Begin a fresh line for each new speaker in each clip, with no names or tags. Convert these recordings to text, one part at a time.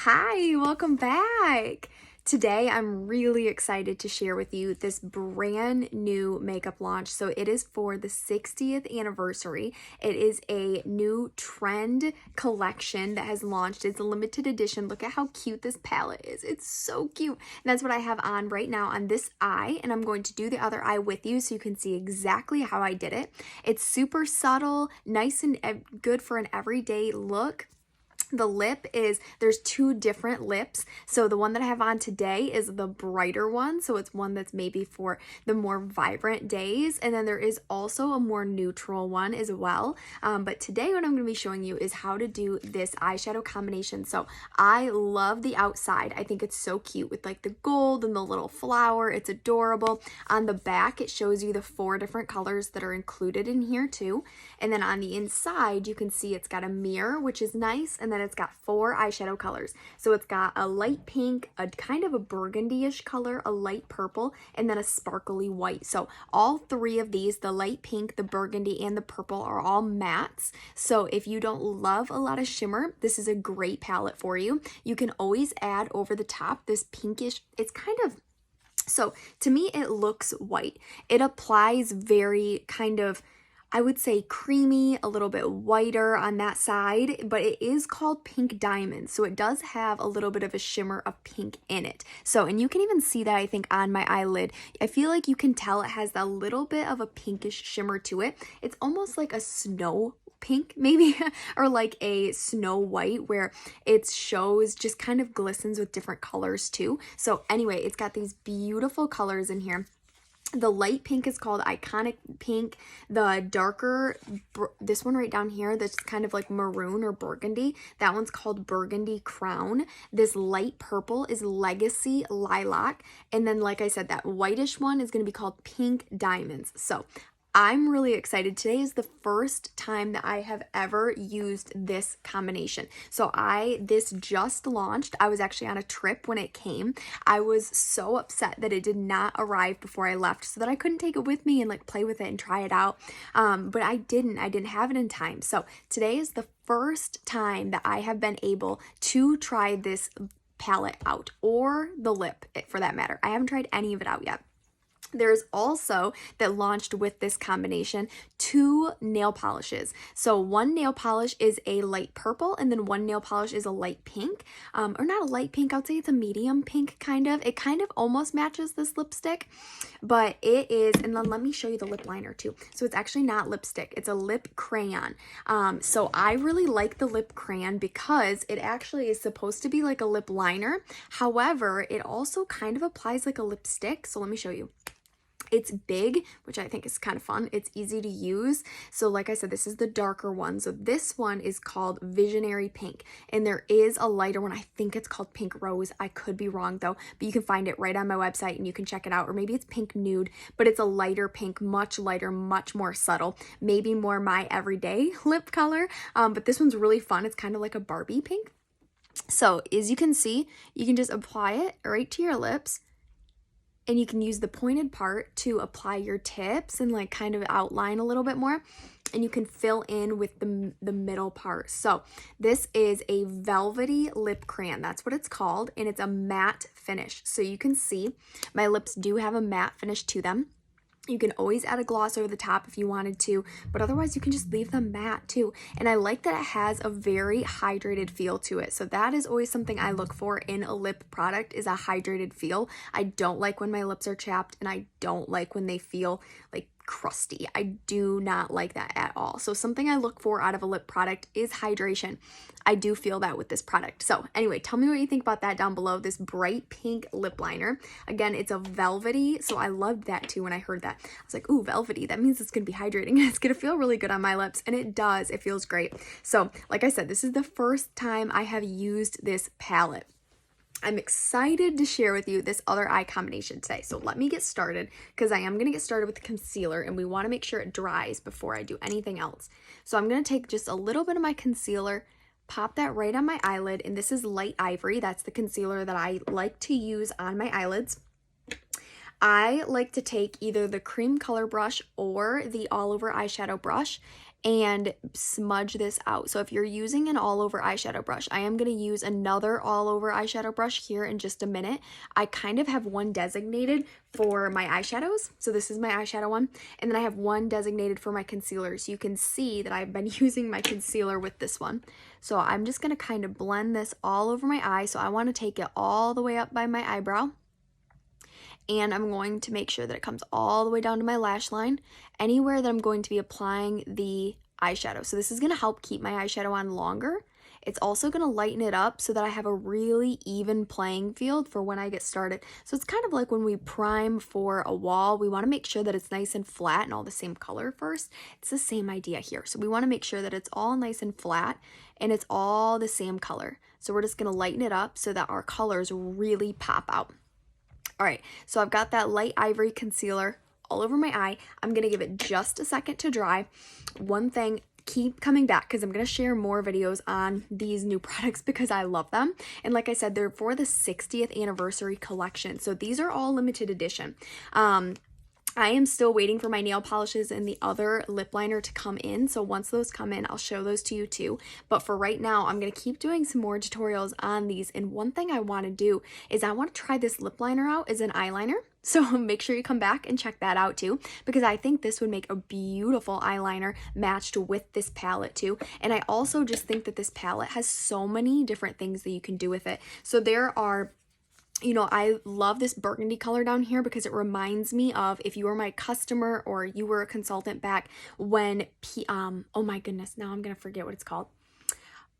Hi, welcome back. Today, I'm really excited to share with you this brand new makeup launch. So it is for the 60th anniversary. It is a new trend collection that has launched. It's a limited edition. Look at how cute this palette is. It's so cute. And that's what I have on right now on this eye. And I'm going to do the other eye with you so you can see exactly how I did it. It's super subtle, nice and good for an everyday look. The lip is, there's two different lips. So the one that I have on today is the brighter one. So it's one that's maybe for the more vibrant days. And then there is also a more neutral one as well. But today what I'm going to be showing you is how to do this eyeshadow combination. So I love the outside. I think it's so cute with like the gold and the little flower. It's adorable. On the back, it shows you the 4 different colors that are included in here too. And then on the inside, you can see it's got a mirror, which is nice. And then it's got 4 eyeshadow colors. So it's got a light pink, a kind of a burgundy-ish color, a light purple, and then a sparkly white. So all 3 of these, the light pink, the burgundy, and the purple, are all mattes. So if you don't love a lot of shimmer, this is a great palette for you. You can always add over the top this pinkish, it's kind of, so to me it looks white. It applies very kind of, I would say creamy, a little bit whiter on that side, but it is called Pink Diamond. So it does have a little bit of a shimmer of pink in it. So, and you can even see that I think on my eyelid. I feel like you can tell it has a little bit of a pinkish shimmer to it. It's almost like a snow pink maybe, or like a snow white where it shows just kind of glistens with different colors too. So anyway, it's got these beautiful colors in here. The light pink is called Iconic Pink. The darker, this one right down here, that's kind of like maroon or burgundy, that one's called Burgundy Crown. This light purple is Legacy Lilac. And then, like I said, that whitish one is going to be called Pink Diamonds. So I'm really excited. Today is the first time that I have ever used this combination. So this just launched. I was actually on a trip when it came. I was so upset that it did not arrive before I left so that I couldn't take it with me and like play with it and try it out. But I didn't have it in time. So today is the first time that I have been able to try this palette out, or the lip for that matter. I haven't tried any of it out yet. There's also, that launched with this combination, 2 nail polishes. So one nail polish is a light purple, and then one nail polish is a light pink. Or not a light pink, I would say it's a medium pink kind of. It kind of almost matches this lipstick, but it is, and then let me show you the lip liner too. So it's actually not lipstick, it's a lip crayon. So I really like the lip crayon because it actually is supposed to be like a lip liner. However, it also kind of applies like a lipstick. So let me show you. It's big, which I think is kind of fun. It's easy to use. So like I said, this is the darker one. So this one is called Visionary Pink. And there is a lighter one. I think it's called Pink Rose. I could be wrong though, but you can find it right on my website and you can check it out. Or maybe it's Pink Nude, but it's a lighter pink, much lighter, much more subtle. Maybe more my everyday lip color. But this one's really fun. It's kind of like a Barbie pink. So as you can see, you can just apply it right to your lips. And you can use the pointed part to apply your tips and like kind of outline a little bit more. And you can fill in with the middle part. So this is a velvety lip crayon. That's what it's called. And it's a matte finish. So you can see my lips do have a matte finish to them. You can always add a gloss over the top if you wanted to, but otherwise you can just leave them matte too. And I like that it has a very hydrated feel to it. So that is always something I look for in a lip product, is a hydrated feel. I don't like when my lips are chapped, and I don't like when they feel like crusty. I do not like that at all. So something I look for out of a lip product is hydration. I do feel that with this product. So anyway, tell me what you think about that down below. This bright pink lip liner. Again, it's a velvety, so I loved that too when I heard that. I was like, ooh, velvety. That means it's going to be hydrating. It's going to feel really good on my lips, and it does. It feels great. So like I said, this is the first time I have used this palette. I'm excited to share with you this other eye combination today. So let me get started, because I am going to get started with the concealer, and we want to make sure it dries before I do anything else. So I'm going to take just a little bit of my concealer, pop that right on my eyelid, and this is Light Ivory. That's the concealer that I like to use on my eyelids. I like to take either the cream color brush or the all over eyeshadow brush, and smudge this out. So if you're using an all over eyeshadow brush, I am going to use another all over eyeshadow brush here in just a minute. I kind of have one designated for my eyeshadows. So this is my eyeshadow one. And then I have one designated for my concealer. So you can see that I've been using my concealer with this one. So I'm just going to kind of blend this all over my eye. So I want to take it all the way up by my eyebrow. And I'm going to make sure that it comes all the way down to my lash line, anywhere that I'm going to be applying the eyeshadow. So this is going to help keep my eyeshadow on longer. It's also going to lighten it up so that I have a really even playing field for when I get started. So it's kind of like when we prime for a wall, we want to make sure that it's nice and flat and all the same color first. It's the same idea here. So we want to make sure that it's all nice and flat and it's all the same color. So we're just going to lighten it up so that our colors really pop out. All right, so I've got that light ivory concealer all over my eye. I'm going to give it just a second to dry. One thing, keep coming back because I'm going to share more videos on these new products because I love them. And like I said, they're for the 60th anniversary collection. So these are all limited edition. I am still waiting for my nail polishes and the other lip liner to come in. So once those come in, I'll show those to you too. But for right now, I'm going to keep doing some more tutorials on these. And one thing I want to do is I want to try this lip liner out as an eyeliner. So make sure you come back and check that out too, because I think this would make a beautiful eyeliner matched with this palette too. And I also just think that this palette has so many different things that you can do with it. So there are, you know, I love this burgundy color down here because it reminds me of if you were my customer or you were a consultant back when, oh my goodness, now I'm going to forget what it's called.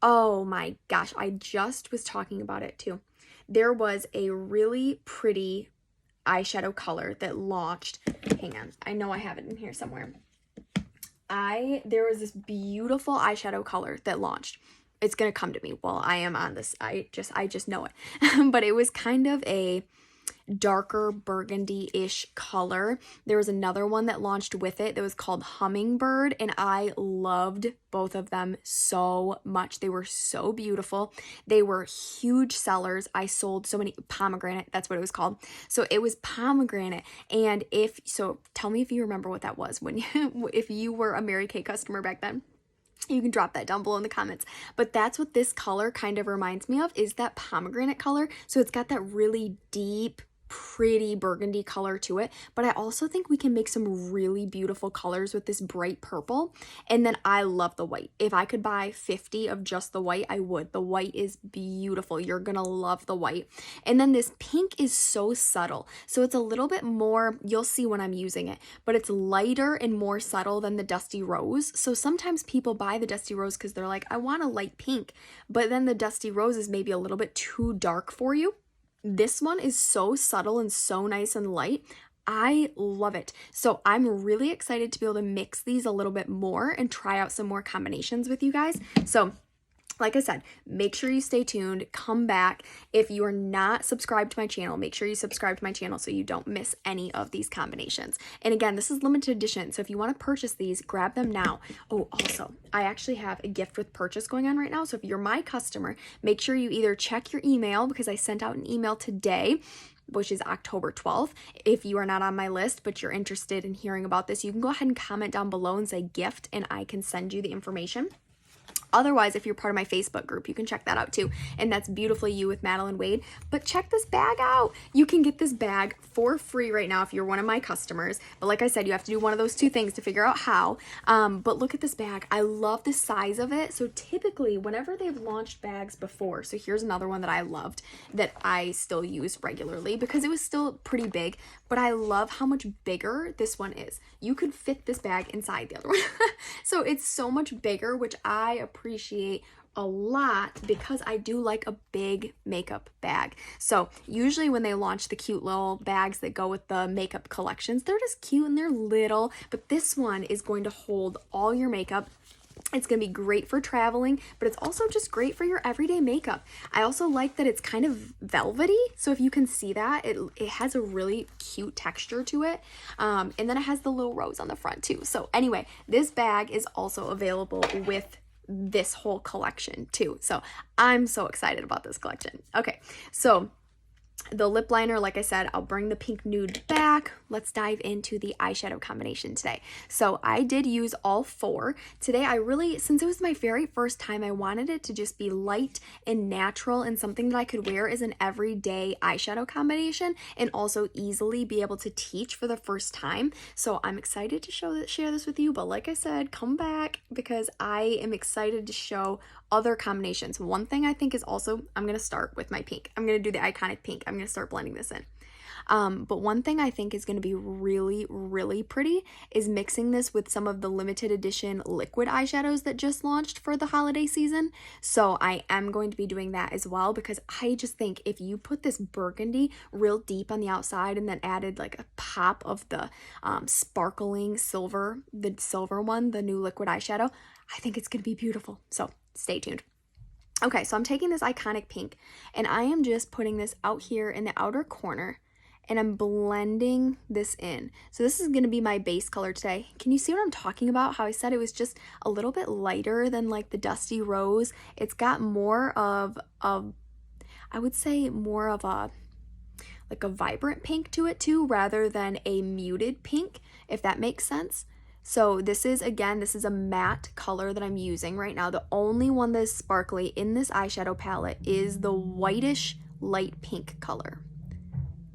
Oh my gosh, I just was talking about it too. There was a really pretty eyeshadow color that launched. Hang on, I know I have it in here somewhere. There was this beautiful eyeshadow color that launched. It's going to come to me while I am on this. I just know it. But it was kind of a darker burgundy-ish color. There was another one that launched with it that was called Hummingbird, and I loved both of them so much. They were so beautiful. They were huge sellers. I sold so many. Pomegranate, that's what it was called. So it was pomegranate. And tell me if you remember what that was when if you were a Mary Kay customer back then. You can drop that down below in the comments. But that's what this color kind of reminds me of, is that pomegranate color. So it's got that really deep, pretty burgundy color to it. But I also think we can make some really beautiful colors with this bright purple. And then I love the white. If I could buy 50 of just the white, I would. The white is beautiful. You're gonna love the white. And then this pink is so subtle. So it's a little bit more, you'll see when I'm using it, but it's lighter and more subtle than the Dusty Rose. So sometimes people buy the Dusty Rose because they're like, I want a light pink. But then the Dusty Rose is maybe a little bit too dark for you. This one is so subtle and so nice and light. I love it. So I'm really excited to be able to mix these a little bit more and try out some more combinations with you guys. So like I said, make sure you stay tuned, come back. If you are not subscribed to my channel, make sure you subscribe to my channel so you don't miss any of these combinations. And again, this is limited edition, so if you want to purchase these, grab them now. Oh, also, I actually have a gift with purchase going on right now, so if you're my customer, make sure you either check your email, because I sent out an email today, which is October 12th. If you are not on my list, but you're interested in hearing about this, you can go ahead and comment down below and say gift, and I can send you the information. Otherwise, if you're part of my Facebook group, you can check that out too. And that's Beautifully You with Madeline Wade. But check this bag out. You can get this bag for free right now if you're one of my customers. But like I said, you have to do one of those two things to figure out how. But look at this bag. I love the size of it. So typically, whenever they've launched bags before, so here's another one that I loved that I still use regularly because it was still pretty big. But I love how much bigger this one is. You could fit this bag inside the other one. So it's so much bigger, which I appreciate a lot because I do like a big makeup bag. So usually when they launch the cute little bags that go with the makeup collections, they're just cute and they're little, but this one is going to hold all your makeup. It's going to be great for traveling, but it's also just great for your everyday makeup. I also like that it's kind of velvety. So if you can see that, it has a really cute texture to it. And then it has the little rose on the front too. So anyway, this bag is also available with this whole collection too. So I'm so excited about this collection. Okay, so the lip liner, like I said, I'll bring the pink nude back. Let's dive into the eyeshadow combination today. So I did use all four. Today I really, since it was my very first time, I wanted it to just be light and natural and something that I could wear as an everyday eyeshadow combination and also easily be able to teach for the first time. So I'm excited to share this with you, but like I said, come back because I am excited to show other combinations. One thing I think is also, I'm going to start with my pink. I'm going to do the iconic pink. I'm going to start blending this in. But one thing I think is going to be really, really pretty is mixing this with some of the limited edition liquid eyeshadows that just launched for the holiday season. So I am going to be doing that as well because I just think if you put this burgundy real deep on the outside and then added like a pop of the sparkling silver, the silver one, the new liquid eyeshadow, I think it's going to be beautiful. So stay tuned. Okay, so I'm taking this iconic pink and I am just putting this out here in the outer corner and I'm blending this in. So this is going to be my base color today. Can you see what I'm talking about? How I said it was just a little bit lighter than like the dusty rose. It's got more of I would say more of a like a vibrant pink to it too, rather than a muted pink, if that makes sense. So this is, again, this is a matte color that I'm using right now. The only one that is sparkly in this eyeshadow palette is the whitish light pink color.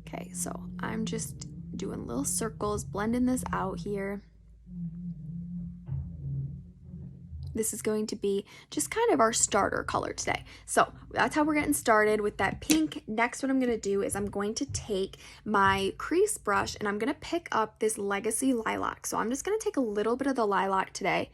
Okay, so I'm just doing little circles, blending this out here. This is going to be just kind of our starter color today. So that's how we're getting started with that pink. Next, what I'm going to do is I'm going to take my crease brush and I'm going to pick up this Legacy Lilac. So I'm just going to take a little bit of the lilac today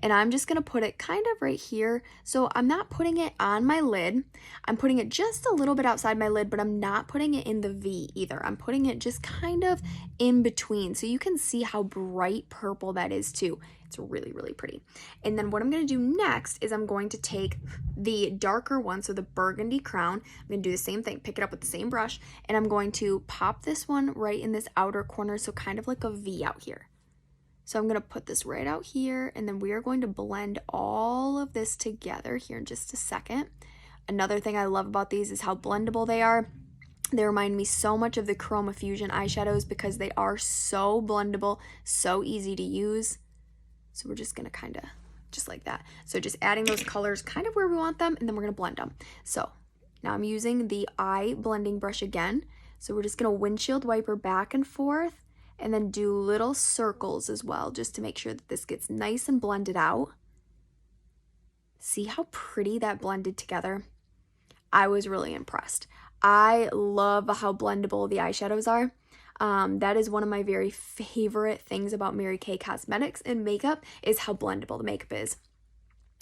and I'm just going to put it kind of right here. So I'm not putting it on my lid. I'm putting it just a little bit outside my lid, but I'm not putting it in the V either. I'm putting it just kind of in between. So you can see how bright purple that is too. It's really, really pretty. And then what I'm going to do next is I'm going to take the darker one, so the burgundy crown. I'm going to do the same thing, pick it up with the same brush, and I'm going to pop this one right in this outer corner, so kind of like a V out here. So I'm going to put this right out here, and then we are going to blend all of this together here in just a second. Another thing I love about these is how blendable they are. They remind me so much of the Chroma Fusion eyeshadows because they are so blendable, so easy to use. So we're just going to kind of just like that. So just adding those colors kind of where we want them, and then we're going to blend them. So now I'm using the eye blending brush again. So we're just going to windshield wiper back and forth and then do little circles as well, just to make sure that this gets nice and blended out. See how pretty that blended together? I was really impressed. I love how blendable the eyeshadows are. That is one of my very favorite things about Mary Kay Cosmetics and makeup is how blendable the makeup is.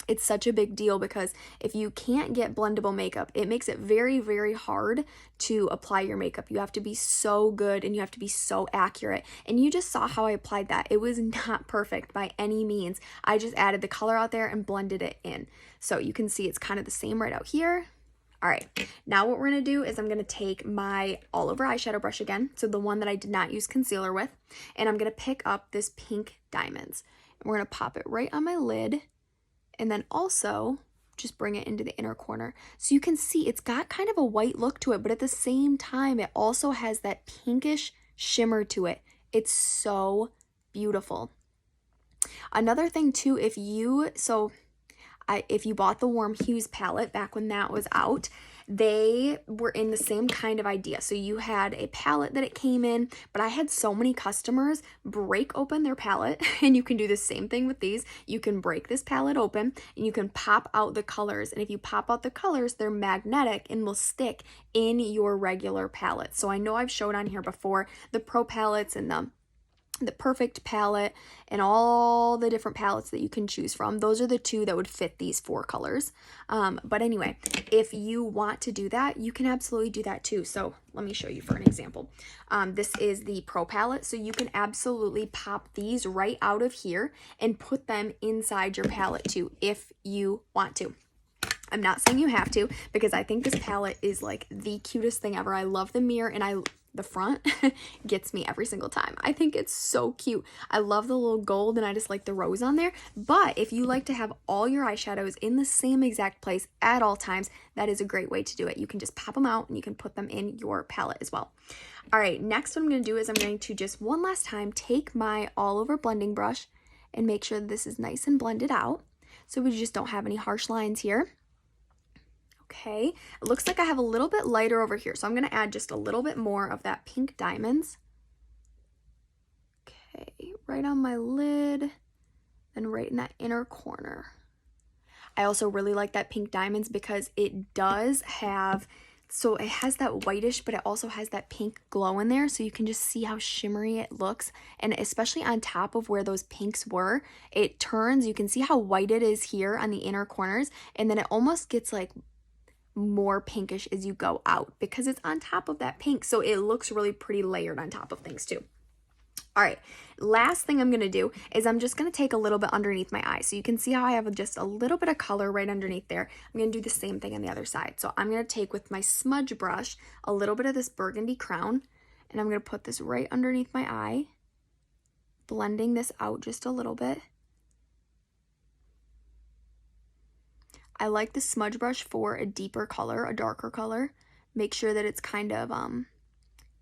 It's such a big deal because if you can't get blendable makeup, it makes it very, very hard to apply your makeup. You have to be so good and you have to be so accurate. And you just saw how I applied that. It was not perfect by any means. I just added the color out there and blended it in. So you can see it's kind of the same right out here. All right, now what we're going to do is I'm going to take my all over eyeshadow brush again, so the one that I did not use concealer with, and I'm going to pick up this pink diamonds. And we're going to pop it right on my lid, and then also just bring it into the inner corner. So you can see it's got kind of a white look to it, but at the same time, it also has that pinkish shimmer to it. It's so beautiful. Another thing too, if you bought the Warm Hues palette back when that was out, they were in the same kind of idea. So you had a palette that it came in, but I had so many customers break open their palette, and you can do the same thing with these. You can break this palette open and you can pop out the colors. And if you pop out the colors, they're magnetic and will stick in your regular palette. So I know I've showed on here before the Pro palettes and the Perfect palette and all the different palettes that you can choose from. Those are the two that would fit these 4 colors. But anyway, if you want to do that, you can absolutely do that too. So let me show you for an example. This is the Pro palette. So you can absolutely pop these right out of here and put them inside your palette too, if you want to. I'm not saying you have to, because I think this palette is like the cutest thing ever. I love the mirror, and the front gets me every single time. I think it's so cute. I love the little gold and I just like the rose on there. But if you like to have all your eyeshadows in the same exact place at all times, that is a great way to do it. You can just pop them out and you can put them in your palette as well. All right, next what I'm going to do is I'm going to just one last time take my all over blending brush and make sure that this is nice and blended out so we just don't have any harsh lines here. Okay, it looks like I have a little bit lighter over here, so I'm going to add just a little bit more of that pink diamonds. Okay, right on my lid and right in that inner corner. I also really like that pink diamonds because it does have, so it has that whitish, but it also has that pink glow in there, so you can just see how shimmery it looks. And especially on top of where those pinks were, it turns, you can see how white it is here on the inner corners, and then it almost gets like more pinkish as you go out because it's on top of that pink, so it looks really pretty layered on top of things too. All right, last thing I'm going to do is I'm just going to take a little bit underneath my eye. So you can see how I have just a little bit of color right underneath there. I'm going to do the same thing on the other side. So I'm going to take with my smudge brush a little bit of this burgundy crown, and I'm going to put this right underneath my eye, blending this out just a little bit. I like the smudge brush for a deeper color, a darker color. Make sure that it's kind of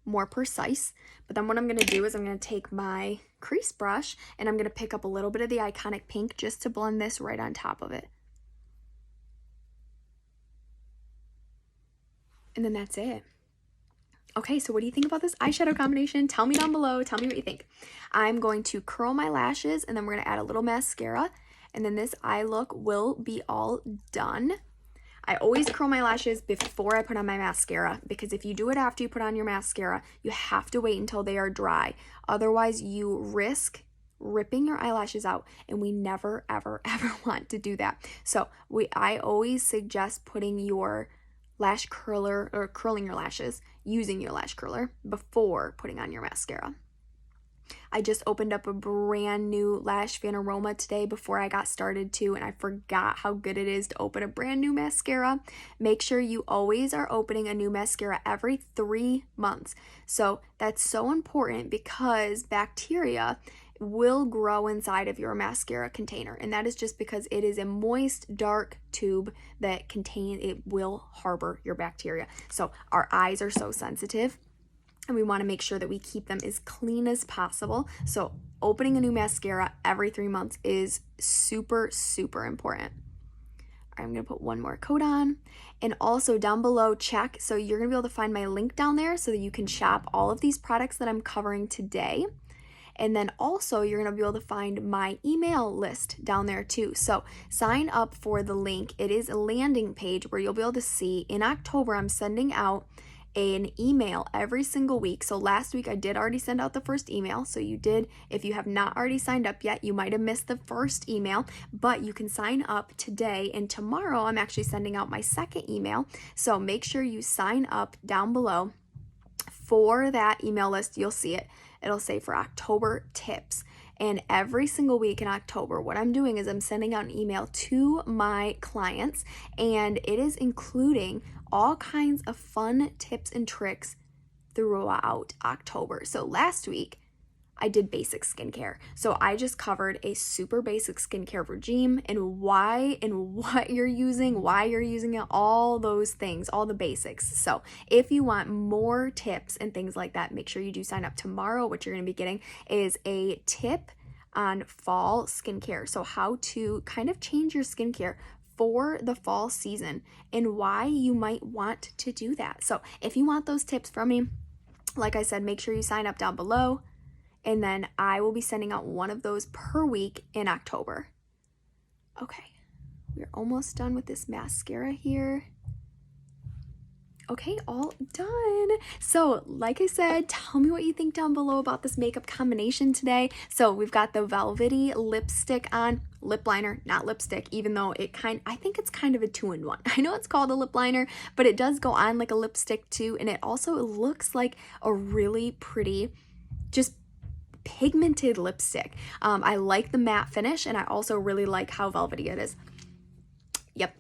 more precise. But then what I'm going to do is I'm going to take my crease brush and I'm going to pick up a little bit of the iconic pink just to blend this right on top of it. And then that's it. Okay, so what do you think about this eyeshadow combination? Tell me down below. Tell me what you think. I'm going to curl my lashes and then we're going to add a little mascara. And then this eye look will be all done. I always curl my lashes before I put on my mascara because if you do it after you put on your mascara, you have to wait until they are dry. Otherwise, you risk ripping your eyelashes out, and we never, ever, ever want to do that. So I always suggest putting your lash curler or curling your lashes using your lash curler before putting on your mascara. I just opened up a brand new Lash Fan Aroma today before I got started too, and I forgot how good it is to open a brand new mascara. Make sure you always are opening a new mascara every 3 months. So that's so important because bacteria will grow inside of your mascara container, and that is just because it is a moist, dark tube that it will harbor your bacteria. So our eyes are so sensitive, and we want to make sure that we keep them as clean as possible. So opening a new mascara every 3 months is super, super important. I'm going to put one more coat on. And also down below, check. So you're going to be able to find my link down there so that you can shop all of these products that I'm covering today. And then also you're going to be able to find my email list down there too. So sign up for the link. It is a landing page where you'll be able to see in October I'm sending out an email every single week. So last week I did already send out the first email. So if you have not already signed up yet, you might have missed the first email, but you can sign up today, and tomorrow I'm actually sending out my second email. So make sure you sign up down below for that email list. You'll see it. It'll say for October tips. And every single week in October, what I'm doing is I'm sending out an email to my clients, and it is including all kinds of fun tips and tricks throughout October. So last week, I did basic skincare. So I just covered a super basic skincare regime and why and what you're using, why you're using it, all those things, all the basics. So if you want more tips and things like that, make sure you do sign up. Tomorrow, what you're going to be getting is a tip on fall skincare. So how to kind of change your skincare for the fall season and why you might want to do that. So if you want those tips from me, like I said, make sure you sign up down below, and then I will be sending out one of those per week in October. Okay, we're almost done with this mascara here. Okay, all done. So like I said, tell me what you think down below about this makeup combination today. So we've got the velvety lipstick on, lip liner, not lipstick, even though I think it's kind of a 2-in-1. I know it's called a lip liner, but it does go on like a lipstick too, and it also looks like a really pretty, just pigmented lipstick. I like the matte finish, and I also really like how velvety it is. Yep.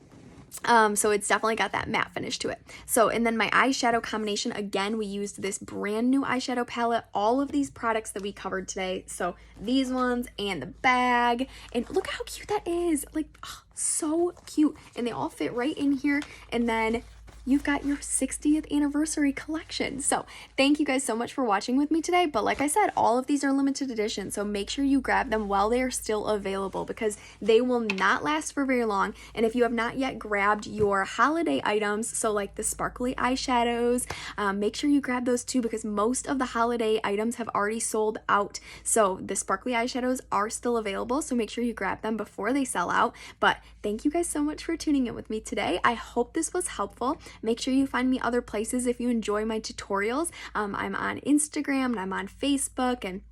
So it's definitely got that matte finish to it. So, and then my eyeshadow combination, again, we used this brand new eyeshadow palette, all of these products that we covered today. So these ones and the bag, and look how cute that is. Like, oh, so cute. And they all fit right in here. And then you've got your 60th anniversary collection. So thank you guys so much for watching with me today. But like I said, all of these are limited edition, so make sure you grab them while they are still available because they will not last for very long. And if you have not yet grabbed your holiday items, so like the sparkly eyeshadows, make sure you grab those too because most of the holiday items have already sold out. So the sparkly eyeshadows are still available, so make sure you grab them before they sell out. But thank you guys so much for tuning in with me today. I hope this was helpful. Make sure you find me other places if you enjoy my tutorials. I'm on Instagram and I'm on Facebook, and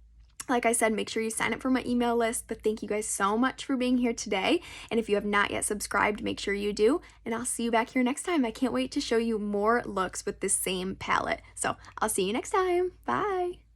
like I said, make sure you sign up for my email list. But thank you guys so much for being here today. And if you have not yet subscribed, make sure you do. And I'll see you back here next time. I can't wait to show you more looks with this same palette. So I'll see you next time. Bye.